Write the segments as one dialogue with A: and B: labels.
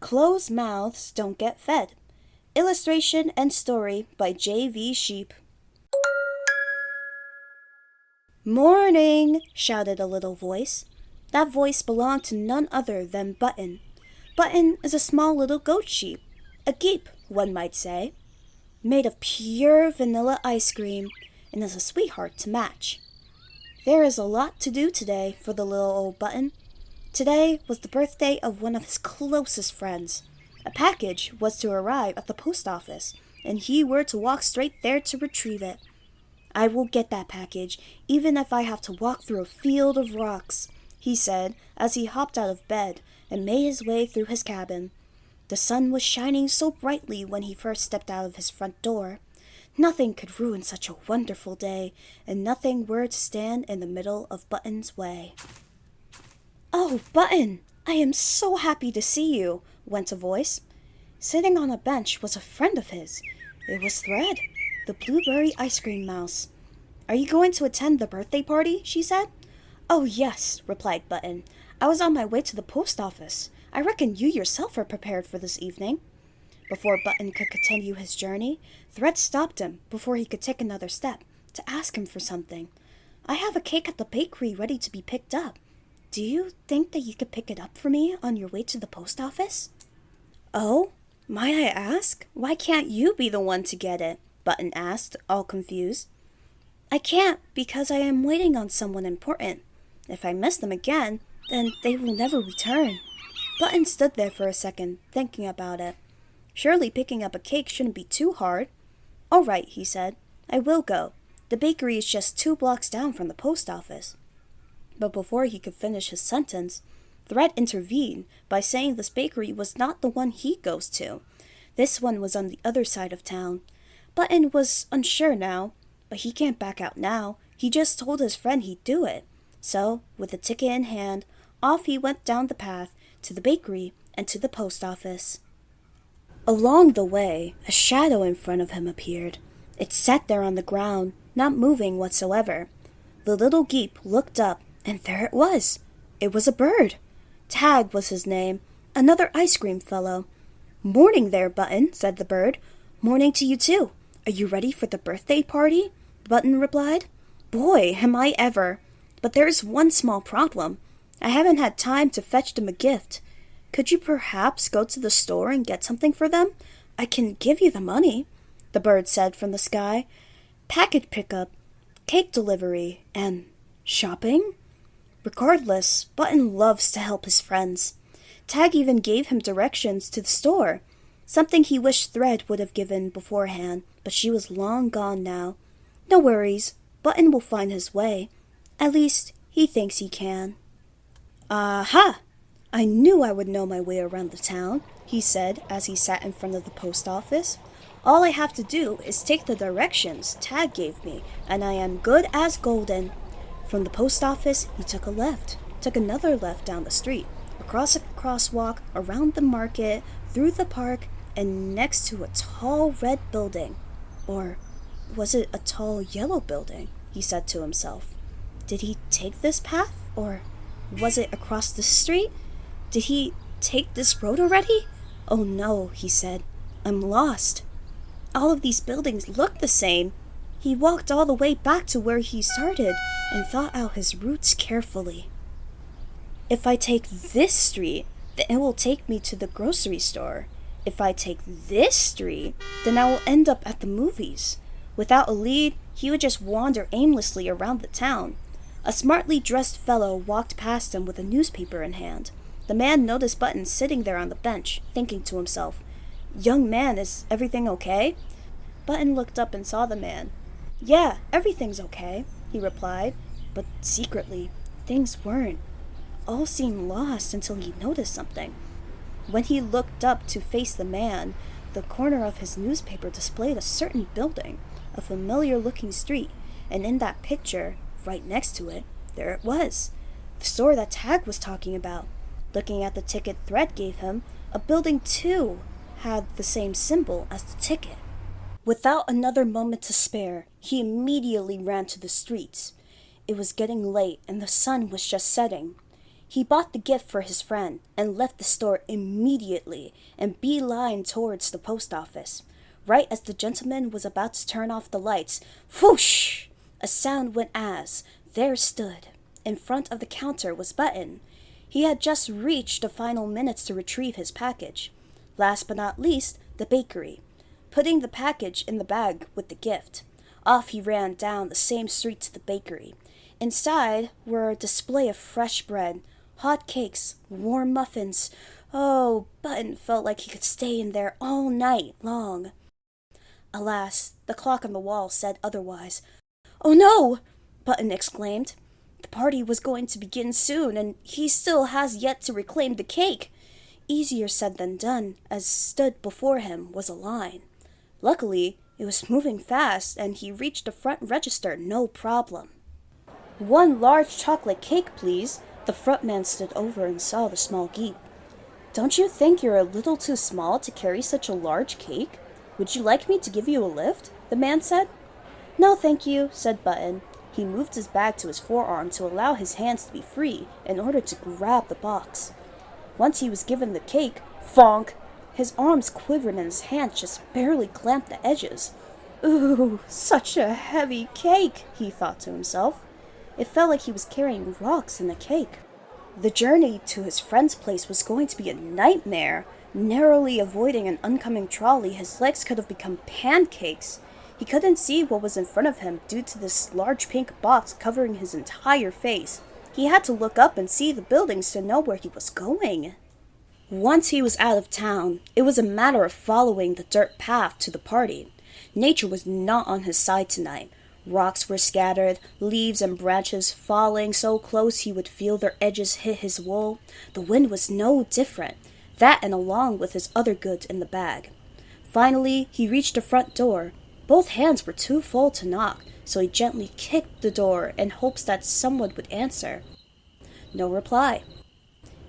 A: Closed mouths don't get fed. Illustration and story by J.V. Sheep. "Morning!" shouted a little voice. That voice belonged to none other than Button. Button is a small little goat sheep, a geep, one might say, made of pure vanilla ice cream, and is a sweetheart to match. There is a lot to do today for the little old Button. Today was the birthday of one of his closest friends. A package was to arrive at the post office, and he were to walk straight there to retrieve it. "I will get that package, even if I have to walk through a field of rocks," he said as he hopped out of bed and made his way through his cabin. The sun was shining so brightly when he first stepped out of his front door. Nothing could ruin such a wonderful day, and nothing were to stand in the middle of Button's way. "Oh, Button, I am so happy to see you," went a voice. Sitting on a bench was a friend of his. It was Thread, the blueberry ice cream mouse. "Are you going to attend the birthday party?" she said. "Oh, yes," replied Button. "I was on my way to the post office. I reckon you yourself are prepared for this evening." Before Button could continue his journey, Thread stopped him before he could take another step to ask him for something. "I have a cake at the bakery ready to be picked up. Do you think that you could pick it up for me on your way to the post office?" "Oh, might I ask, why can't you be the one to get it?" Button asked, all confused. "I can't because I am waiting on someone important. If I miss them again, then they will never return." Button stood there for a second, thinking about it. Surely picking up a cake shouldn't be too hard. "All right," he said. "I will go. The bakery is just 2 blocks down from the post office." But before he could finish his sentence, Thread intervened by saying this bakery was not the one he goes to. This one was on the other side of town. Button was unsure now, but he can't back out now. He just told his friend he'd do it. So, with the ticket in hand, off he went down the path to the bakery and to the post office. Along the way, a shadow in front of him appeared. It sat there on the ground, not moving whatsoever. The little geep looked up, and there it was. It was a bird. Tag was his name, another ice cream fellow. "Morning there, Button," said the bird. "Morning to you too. Are you ready for the birthday party?" Button replied. "Boy, am I ever! But there is one small problem. I haven't had time to fetch them a gift. Could you perhaps go to the store and get something for them? I can give you the money," the bird said from the sky. "Package pickup, cake delivery, and shopping?" Regardless, Button loves to help his friends. Tag even gave him directions to the store, something he wished Thread would have given beforehand, but she was long gone now. No worries, Button will find his way. At least, he thinks he can. "Aha! I knew I would know my way around the town," he said as he sat in front of the post office. "All I have to do is take the directions Tag gave me, and I am good as golden." From the post office, he took a left, took another left down the street, across a crosswalk, around the market, through the park, and next to a tall red building. Or was it a tall yellow building? He said to himself. Did he take this path? Or was it across the street? Did he take this road already? "Oh no," he said. "I'm lost. All of these buildings look the same." He walked all the way back to where he started and thought out his routes carefully. "If I take this street, then it will take me to the grocery store. If I take this street, then I will end up at the movies." Without a lead, he would just wander aimlessly around the town. A smartly dressed fellow walked past him with a newspaper in hand. The man noticed Button sitting there on the bench, thinking to himself, "Young man, is everything okay?" Button looked up and saw the man. "Yeah, everything's okay," he replied, but secretly, things weren't. All seemed lost until he noticed something. When he looked up to face the man, the corner of his newspaper displayed a certain building, a familiar-looking street, and in that picture, right next to it, there it was, the store that Tag was talking about. Looking at the ticket Thread gave him, a building too had the same symbol as the ticket. Without another moment to spare, he immediately ran to the streets. It was getting late and the sun was just setting. He bought the gift for his friend and left the store immediately and beelined towards the post office. Right as the gentleman was about to turn off the lights, whoosh! A sound went as there stood, in front of the counter, was Button. He had just reached the final minutes to retrieve his package. Last but not least, the bakery, putting the package in the bag with the gift. Off he ran down the same street to the bakery. Inside were a display of fresh bread, hot cakes, warm muffins. Oh, Button felt like he could stay in there all night long. Alas, the clock on the wall said otherwise. "Oh no!" Button exclaimed. The party was going to begin soon, and he still has yet to reclaim the cake. Easier said than done, as stood before him was a line. Luckily, it was moving fast, and he reached the front register no problem. "1 large chocolate cake, please." The front man stood over and saw the small geep. "Don't you think you're a little too small to carry such a large cake? Would you like me to give you a lift?" the man said. "No, thank you," said Button. He moved his bag to his forearm to allow his hands to be free in order to grab the box. Once he was given the cake, fonk! His arms quivered and his hands just barely clamped the edges. "Ooh, such a heavy cake," he thought to himself. It felt like he was carrying rocks in the cake. The journey to his friend's place was going to be a nightmare. Narrowly avoiding an oncoming trolley, his legs could have become pancakes. He couldn't see what was in front of him due to this large pink box covering his entire face. He had to look up and see the buildings to know where he was going. Once he was out of town, it was a matter of following the dirt path to the party. Nature was not on his side tonight. Rocks were scattered, leaves and branches falling so close he would feel their edges hit his wool. The wind was no different, that and along with his other goods in the bag. Finally, he reached the front door. Both hands were too full to knock, so he gently kicked the door in hopes that someone would answer. No reply.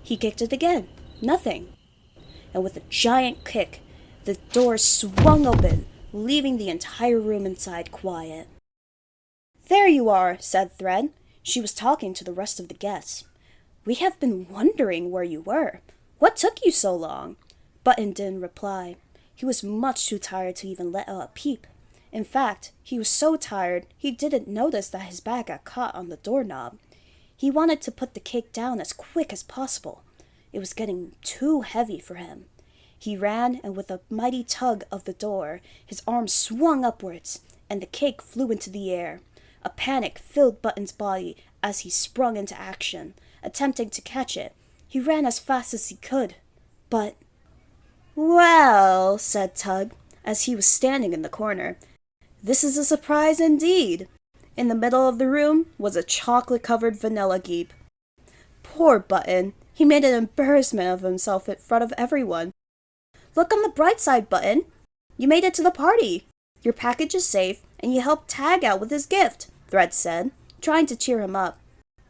A: He kicked it again. Nothing. And with a giant kick, the door swung open, leaving the entire room inside quiet. "There you are," said Thread. She was talking to the rest of the guests. "We have been wondering where you were. What took you so long?" Button didn't reply. He was much too tired to even let out a peep. In fact, he was so tired he didn't notice that his bag got caught on the doorknob. He wanted to put the cake down as quick as possible. It was getting too heavy for him. He ran, and with a mighty tug of the door, his arm swung upwards, and the cake flew into the air. A panic filled Button's body as he sprung into action, attempting to catch it. He ran as fast as he could, but... "Well," said Tug, as he was standing in the corner, "this is a surprise indeed." In the middle of the room was a chocolate-covered vanilla geep. Poor Button. He made an embarrassment of himself in front of everyone. "Look on the bright side, Button. You made it to the party. Your package is safe, and you helped Tag out with his gift," Thread said, trying to cheer him up.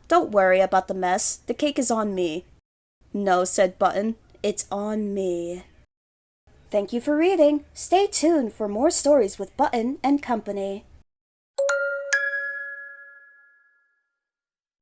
A: "Don't worry about the mess. The cake is on me." "No," said Button. "It's on me." Thank you for reading. Stay tuned for more stories with Button and Company.